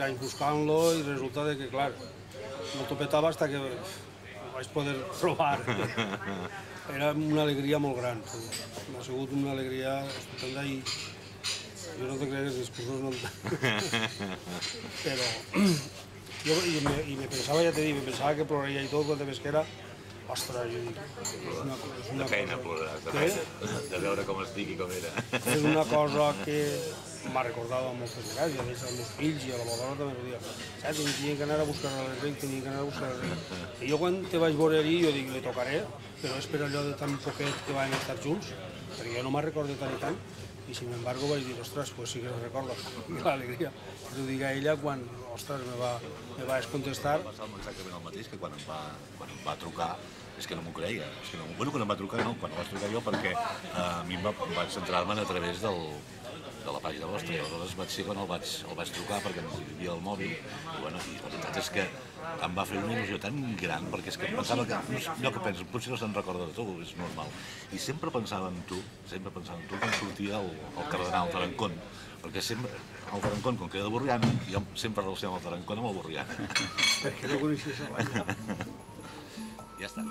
anys buscant-lo i resulta que, clar, no t'ho petava fins que ho vaig poder trobar. Era una alegria molt gran. Ha sigut una alegria estupenda i jo no te crec que els discursos no... Però... I me pensava, ja t'he dit, me pensava que ploraria i tot, quan de pesquera, ostres, jo dic, és una cosa... De feina ploraràs, de veure com estic i com era. És una cosa que m'ha recordat moltes vegades, i a més als meus fills i a la meva dona també ho dia. Saps? Tenien que anar a buscar l'Enric, tenien que anar a buscar l'Enric. I jo quan te vaig veure allí, jo dic, li tocaré, però és per allò de tan poquet que vam estar junts, perquè jo no me'n recordo tant i tant, i sin embargo vaig dir, ostres, pues sí que recordo l'alegria. Però ho dic a ella quan, ostres, me va contestar. Va passar exactament el mateix que quan em va trucar, és que no m'ho creia. Bueno, quan em va trucar no, quan em vaig trucar jo perquè a mi vaig centrar-me a través de la pàgina vostra, i aleshores vaig ser quan el vaig trucar perquè em vivia el mòbil, i la veritat és que em va fer una il·lusió tan gran, perquè és que pensava que, allò que penso, potser no se'n recorda de tu, és normal, i sempre pensava en tu quan sortia el cardenal Tarancón, perquè sempre, el Tarancón, com que era de Borriana, jo sempre relacionava el Tarancón amb el Borriana. Perquè no coneixies abans. Ja està.